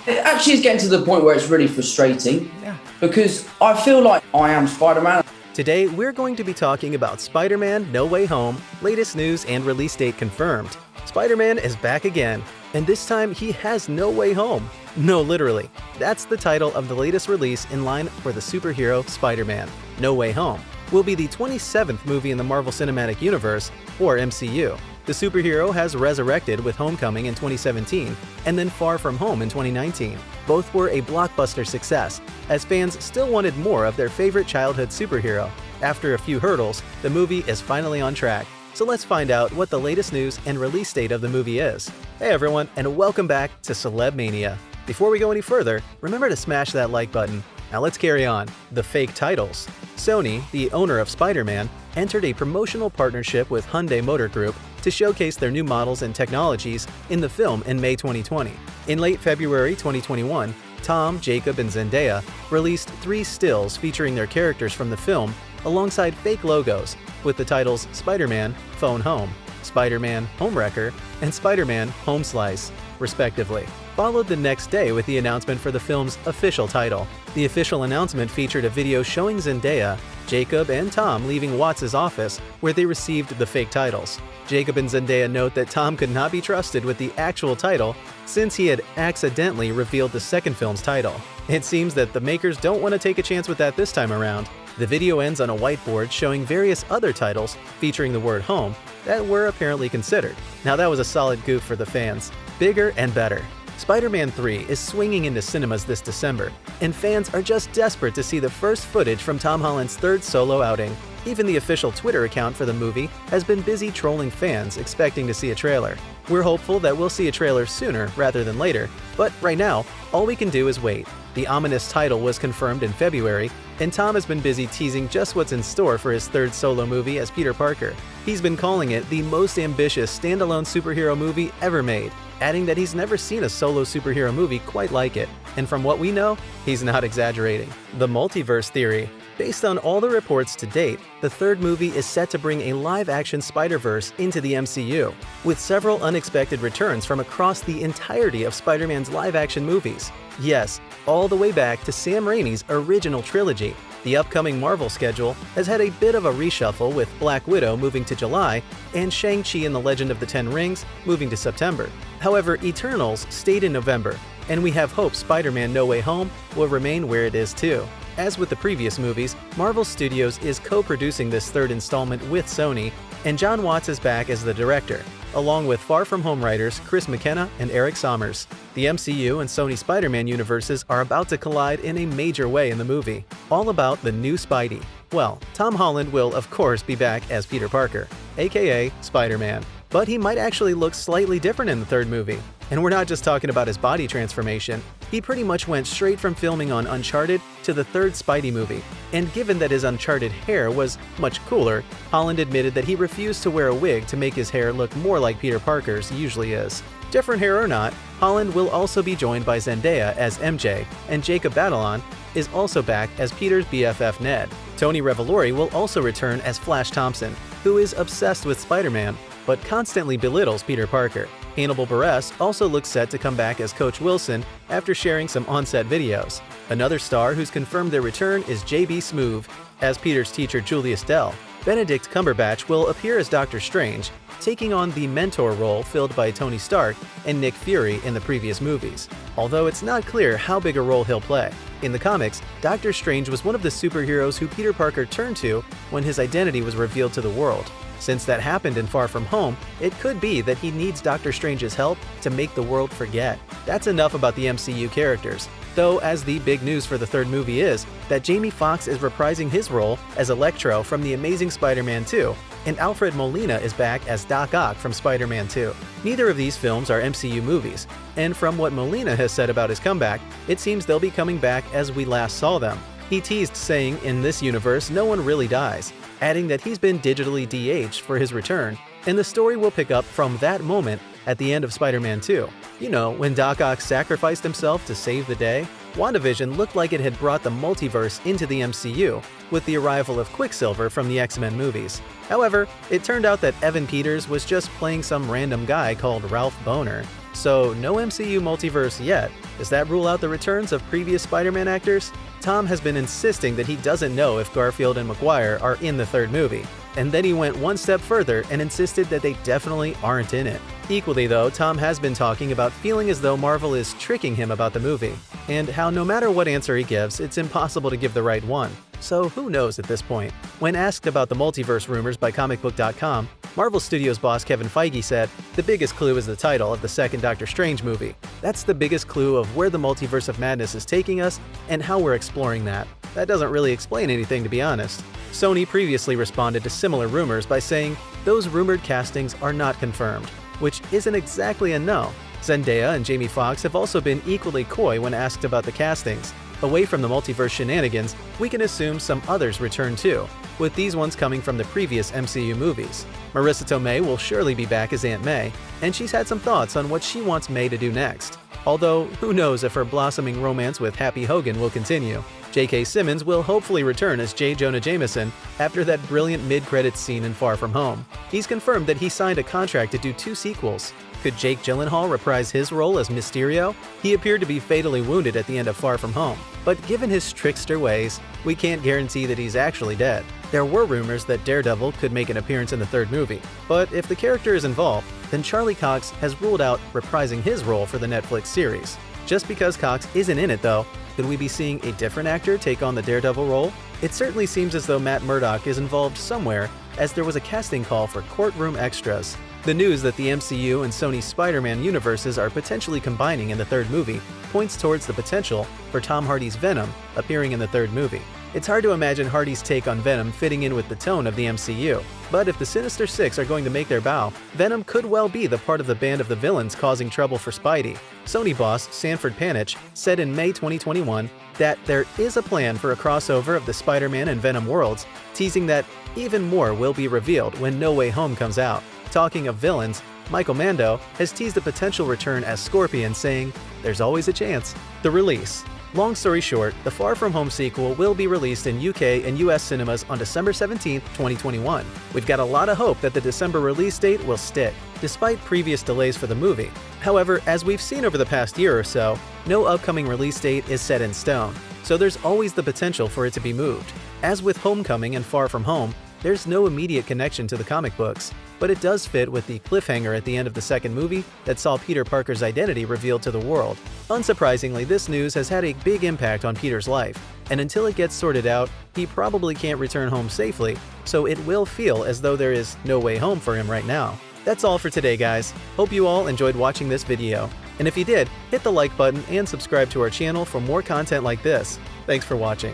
It actually is getting to the point where it's really frustrating. Yeah. Because I feel like I am Spider-Man. Today, we're going to be talking about Spider-Man No Way Home, latest news and release date confirmed. Spider-Man is back again, and this time he has no way home. No, literally. That's the title of the latest release in line for the superhero Spider-Man. No Way Home will be the 27th movie in the Marvel Cinematic Universe, or MCU. The superhero has resurrected with Homecoming in 2017 and then Far From Home in 2019. Both were a blockbuster success, as fans still wanted more of their favorite childhood superhero. After a few hurdles, the movie is finally on track. So let's find out what the latest news and release date of the movie is. Hey everyone, and welcome back to Celeb Mania. Before we go any further, remember to smash that like button. Now let's carry on. The fake titles. Sony, the owner of Spider-Man, entered a promotional partnership with Hyundai Motor Group to showcase their new models and technologies in the film in May 2020. In late February 2021, Tom, Jacob, and Zendaya released 3 stills featuring their characters from the film alongside fake logos with the titles Spider-Man Phone Home, Spider-Man Homewrecker, and Spider-Man Home Slice, respectively. Followed the next day with the announcement for the film's official title. The official announcement featured a video showing Zendaya, Jacob, and Tom leaving Watts' office where they received the fake titles. Jacob and Zendaya note that Tom could not be trusted with the actual title since he had accidentally revealed the second film's title. It seems that the makers don't want to take a chance with that this time around. The video ends on a whiteboard showing various other titles featuring the word home that were apparently considered. Now that was a solid goof for the fans. Bigger and better. Spider-Man 3 is swinging into cinemas this December, and fans are just desperate to see the first footage from Tom Holland's third solo outing. Even the official Twitter account for the movie has been busy trolling fans expecting to see a trailer. We're hopeful that we'll see a trailer sooner rather than later, but right now, all we can do is wait. The ominous title was confirmed in February, and Tom has been busy teasing just what's in store for his third solo movie as Peter Parker. He's been calling it the most ambitious standalone superhero movie ever made, adding that he's never seen a solo superhero movie quite like it. And from what we know, he's not exaggerating. The Multiverse theory. Based on all the reports to date, the third movie is set to bring a live-action Spider-Verse into the MCU, with several unexpected returns from across the entirety of Spider-Man's live-action movies. Yes, all the way back to Sam Raimi's original trilogy. The upcoming Marvel schedule has had a bit of a reshuffle, with Black Widow moving to July and Shang-Chi and the Legend of the Ten Rings moving to September. However, Eternals stayed in November, and we have hope Spider-Man No Way Home will remain where it is too. As with the previous movies, Marvel Studios is co-producing this third installment with Sony, and John Watts is back as the director, along with Far From Home writers Chris McKenna and Eric Sommers. The MCU and Sony Spider-Man universes are about to collide in a major way in the movie, all about the new Spidey. Well, Tom Holland will of course be back as Peter Parker, aka Spider-Man, but he might actually look slightly different in the third movie. And we're not just talking about his body transformation. He pretty much went straight from filming on Uncharted to the third Spidey movie. And given that his Uncharted hair was much cooler, Holland admitted that he refused to wear a wig to make his hair look more like Peter Parker's usually is. Different hair or not, Holland will also be joined by Zendaya as MJ, and Jacob Batalon is also back as Peter's BFF Ned. Tony Revolori will also return as Flash Thompson, who is obsessed with Spider-Man, but constantly belittles Peter Parker. Hannibal Buress also looks set to come back as Coach Wilson after sharing some on-set videos. Another star who's confirmed their return is J.B. Smoove as Peter's teacher Julius Dell. Benedict Cumberbatch will appear as Doctor Strange, taking on the mentor role filled by Tony Stark and Nick Fury in the previous movies, although it's not clear how big a role he'll play. In the comics, Doctor Strange was one of the superheroes who Peter Parker turned to when his identity was revealed to the world. Since that happened in Far From Home, it could be that he needs Doctor Strange's help to make the world forget. That's enough about the MCU characters. Though, as the big news for the third movie is that Jamie Foxx is reprising his role as Electro from The Amazing Spider-Man 2, and Alfred Molina is back as Doc Ock from Spider-Man 2. Neither of these films are MCU movies, and from what Molina has said about his comeback, it seems they'll be coming back as we last saw them. He teased saying, "In this universe, no one really dies," adding that he's been digitally de-aged for his return, and the story will pick up from that moment at the end of Spider-Man 2. You know, when Doc Ock sacrificed himself to save the day? WandaVision looked like it had brought the multiverse into the MCU with the arrival of Quicksilver from the X-Men movies. However, it turned out that Evan Peters was just playing some random guy called Ralph Boner. So no MCU multiverse yet. Does that rule out the returns of previous Spider-Man actors? Tom has been insisting that he doesn't know if Garfield and Maguire are in the third movie. And then he went one step further and insisted that they definitely aren't in it. Equally though, Tom has been talking about feeling as though Marvel is tricking him about the movie, and how no matter what answer he gives, it's impossible to give the right one. So who knows at this point? When asked about the multiverse rumors by comicbook.com, Marvel Studios boss Kevin Feige said, "The biggest clue is the title of the second Doctor Strange movie. That's the biggest clue of where the multiverse of madness is taking us and how we're exploring that. That doesn't really explain anything, to be honest." Sony previously responded to similar rumors by saying, "Those rumored castings are not confirmed," which isn't exactly a no. Zendaya and Jamie Foxx have also been equally coy when asked about the castings. Away from the multiverse shenanigans, we can assume some others return too, with these ones coming from the previous MCU movies. Marissa Tomei will surely be back as Aunt May, and she's had some thoughts on what she wants May to do next. Although, who knows if her blossoming romance with Happy Hogan will continue. J.K. Simmons will hopefully return as J. Jonah Jameson after that brilliant mid-credits scene in Far From Home. He's confirmed that he signed a contract to do 2 sequels. Could Jake Gyllenhaal reprise his role as Mysterio? He appeared to be fatally wounded at the end of Far From Home, but given his trickster ways, we can't guarantee that he's actually dead. There were rumors that Daredevil could make an appearance in the third movie, but if the character is involved, then Charlie Cox has ruled out reprising his role for the Netflix series. Just because Cox isn't in it though, could we be seeing a different actor take on the Daredevil role? It certainly seems as though Matt Murdock is involved somewhere, as there was a casting call for courtroom extras. The news that the MCU and Sony's Spider-Man universes are potentially combining in the third movie points towards the potential for Tom Hardy's Venom appearing in the third movie. It's hard to imagine Hardy's take on Venom fitting in with the tone of the MCU, but if the Sinister Six are going to make their bow, Venom could well be the part of the band of the villains causing trouble for Spidey. Sony boss Sanford Panitch said in May 2021 that there is a plan for a crossover of the Spider-Man and Venom worlds, teasing that even more will be revealed when No Way Home comes out. Talking of villains, Michael Mando has teased a potential return as Scorpion, saying, "There's always a chance." The release. Long story short, the Far From Home sequel will be released in UK and US cinemas on December 17, 2021. We've got a lot of hope that the December release date will stick, despite previous delays for the movie. However, as we've seen over the past year or so, no upcoming release date is set in stone, so there's always the potential for it to be moved. As with Homecoming and Far From Home, there's no immediate connection to the comic books, but it does fit with the cliffhanger at the end of the second movie that saw Peter Parker's identity revealed to the world. Unsurprisingly, this news has had a big impact on Peter's life, and until it gets sorted out, he probably can't return home safely, so it will feel as though there is no way home for him right now. That's all for today, guys. Hope you all enjoyed watching this video, and if you did, hit the like button and subscribe to our channel for more content like this. Thanks for watching.